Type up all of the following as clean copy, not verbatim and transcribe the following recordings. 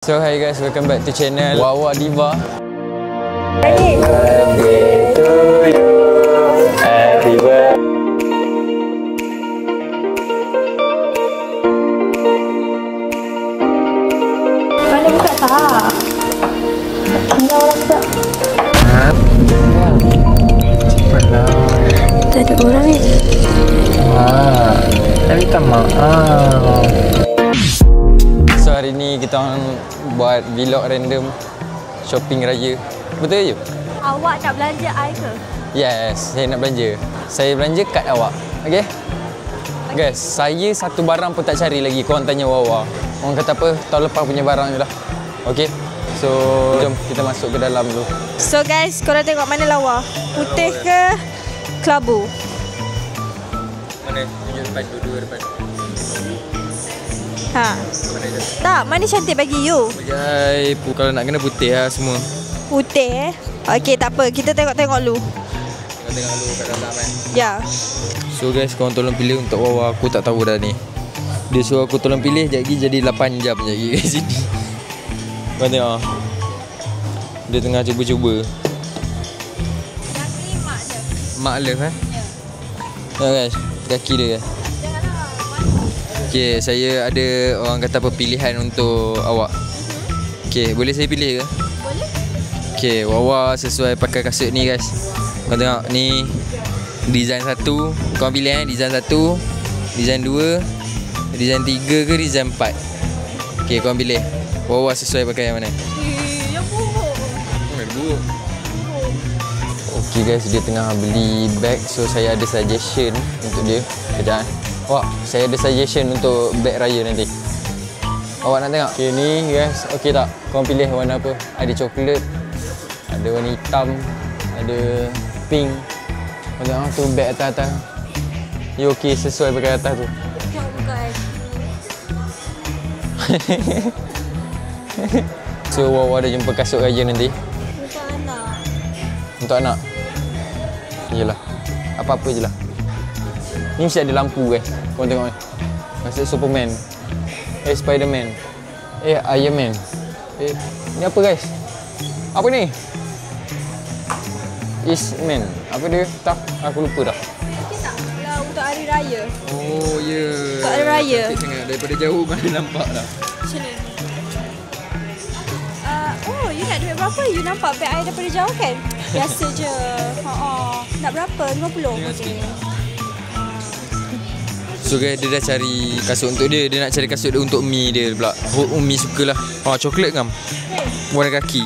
So hi guys, welcome back to channel Wawa Diva. Happy birthday to you. Happy birthday. Mana buka tak? Mana orang buka? Cepatlah. Tak ada orang ni. Saya minta maaf. So hari ni kita orang buat vlog random shopping raya. Betul je? Awak nak belanja I ke? Yes, saya nak belanja. Saya belanja kad awak. Okay? Guys, saya satu barang pun tak cari lagi. Korang tanya Wawa. Orang kata apa? Tahun lepas punya barang je lah. Okay? So, jom kita masuk ke dalam dulu. So guys, korang tengok mana lawa? Putih ke kelabu? Mana? Tunjuk depan, dua-dua depan. Ha. Mana je? Tak, mana cantik bagi you? Bajai, kalau nak kena putih lah semua. Putih Okey, tak apa. Kita tengok-tengok dulu. Tengok-tengok dulu kat dalam kan. Ya. So guys, korang tolong pilih untuk Wawa. Aku tak tahu dah ni. Dia suruh aku tolong pilih, sekejap lagi jadi 8 jam sekejap lagi kat sini. Korang tengok. Dia tengah cuba-cuba. Yang ni mak je. Mak love eh? Ya. Tengok guys, kaki dia guys. Okay, saya ada orang kata apa pilihan untuk awak. Okay, boleh saya pilih ke? Boleh? Okay, Wawa sesuai pakai kasut ni guys. Korang tengok ni design 1. Korang pilih design 1, design 2, design 3 ke design 4. Okay, korang pilih. Wawa sesuai pakai yang mana? Yang buruk. Buruk. Okay guys, dia tengah beli bag. So saya ada suggestion untuk dia. Kejap. Wah, saya ada suggestion untuk bag raya nanti. Awak nak tengok? Okay ni guys, okay tak? Korang pilih warna apa? Ada coklat, ada warna hitam, ada pink. Korang tengok tu bag atas-atas. You okay sesuai pakai atas tu? Tengok muka I. So Wawa ada jumpa kasut raya nanti. Untuk anak. Untuk anak? Yelah, apa-apa je lah. Ni mesti ada lampu guys. Korang tengok ni. Kasut Superman. Spiderman. Iron Man. Ni apa guys? Apa ni? Eastman. Apa dia? Tak, aku lupa dah. Okey tak? Lah untuk hari raya. Oh ya. Yeah. Untuk hari raya. Cantik sangat. Daripada jauh mana nampak dah. Macam ni. Oh, you nak duit berapa? You nampak beg I daripada jauh kan? Biasa je. Nak berapa? 50? Okey. So guys, dia dah cari kasut untuk dia. Dia nak cari kasut dia untuk Umi dia pula. Umi sukalah. Coklat kan? Warna kaki.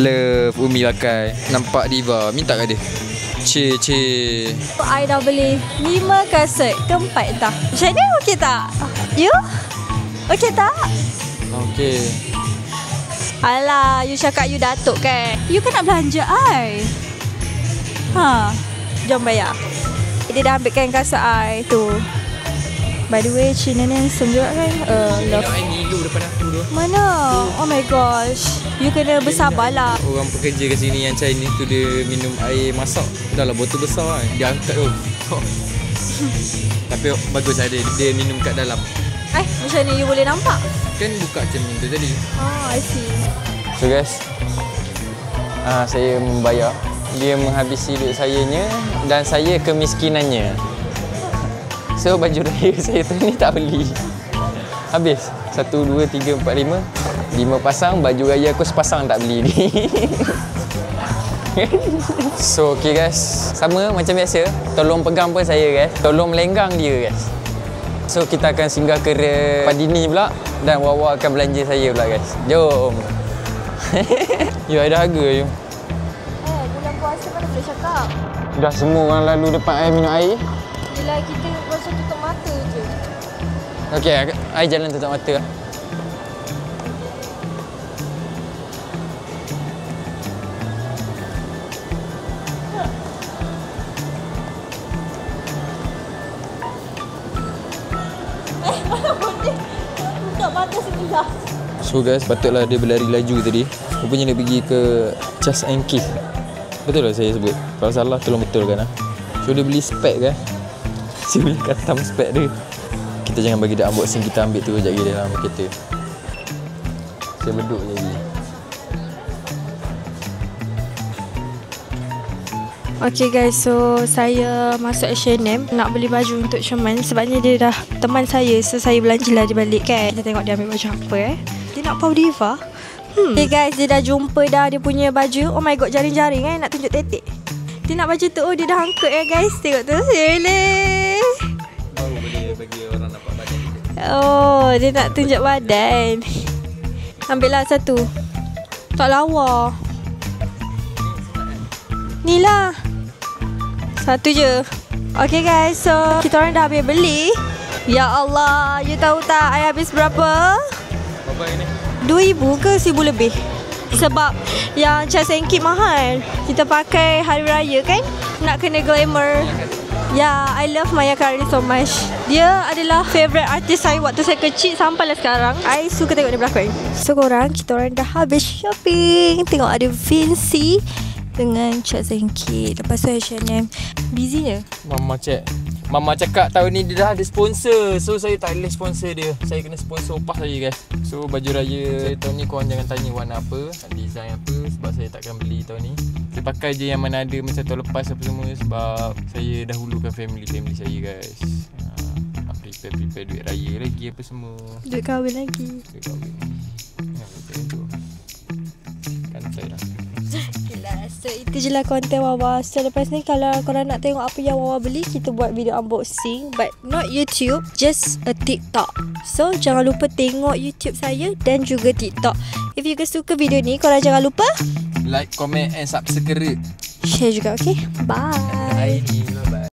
Love Umi pakai. Nampak diva. Minta kat dia. Cik. I dah beli 5 kasut. Keempat dah. Macam ni okey tak? You? Okey tak? Okey. Alah, you cakap you datuk kan? You kan nak belanja I. Jom bayar. Dia dah ambilkan kasut I tu. By the way, Cina ni handsome juga kan? Love. Tengok ngilu depan aku tu. Mana? Oh my gosh. You kena bersabarlah. Orang pekerja kat sini yang Chinese tu dia minum air masak. Dah lah botol besar kan. Dia angkat tu. Tapi bagus lah dia minum kat dalam. Macam ni you boleh nampak? Kan buka cermin tu tadi. I see. So guys, saya membayar. Dia menghabisi duit sayanya dan saya kemiskinannya. So baju raya saya tu ni tak beli. Habis 1, 2, 3, 4, 5 5 pasang baju raya aku sepasang tak beli ni. So okay guys, sama macam biasa. Tolong pegang pun saya guys. Tolong melenggang dia guys. So kita akan singgah ke Padini pula. Dan Wawa akan belanja saya pula guys. Jom. You ada harga you. Bulan puasa mana boleh cakap? Dah semua orang lalu depan air minum air. Bila kita macam tutup mata je. Okey, I jalan tutup mata. Mana boleh tutup mata sebelah. So guys, patutlah dia berlari laju tadi. Rupanya dia pergi ke Just and Kiss. Betul lah saya sebut. Kalau salah tolong betulkan lah. So dia beli spek kan. Saya boleh katam spek dia. Kita jangan bagi dia unboxing, kita ambil tu sekejap lagi dalam kereta. Saya beduk je lagi. Okay guys, so saya masuk H&M nak beli baju untuk Sherman sebabnya dia dah teman saya, so saya belanjalah dia balik kan. Kita tengok dia ambil baju apa Dia nak Pau Diva. Okay guys, dia dah jumpa dah dia punya baju. Oh my god, jaring-jaring nak tunjuk tetek. Dia nak baju tu, oh dia dah angkat guys. Tengok tu. Yelah. Baru boleh bagi orang nampak badan dia. Oh, dia nak tunjuk badan. Ambil lah satu. Tak lawa. Ni lah. Satu je. Okay guys, so kita orang dah habis beli. Ya Allah, you tahu tak I habis berapa? Berapa ini? 2,000 ke 1,000 lebih. Sebab yang Charles & Keith mahal. Kita pakai hari raya kan, nak kena glamour. Ya, I love Mariah Carey so much. Dia adalah favourite artis saya waktu saya kecil sampailah sekarang. I suka tengok dia berlakon. So korang, kita orang dah habis shopping. Tengok ada Vinci dengan Charles & Keith. Lepas tu H&M. Busynya Mama cakap tahun ni dia dah ada sponsor. So saya tak boleh sponsor dia. Saya kena sponsor upah saya guys. So baju raya tahun ni korang jangan tanya warna apa, design apa, sebab saya takkan beli tahun ni. Saya pakai je yang mana ada macam tahun lepas apa semua. Sebab saya dahulukan family saya guys. Prepare duit raya lagi apa semua. duit kahwin lagi. Duit kahwin. Betul tu. Kan saya dah. So itu je lah konten Wawa. So lepas ni kalau korang nak tengok apa yang Wawa beli, kita buat video unboxing, but not YouTube, just a TikTok. So jangan lupa tengok YouTube saya dan juga TikTok. If you guys suka video ni, korang jangan lupa Like, comment and subscribe. share juga, okay? Bye. Bye.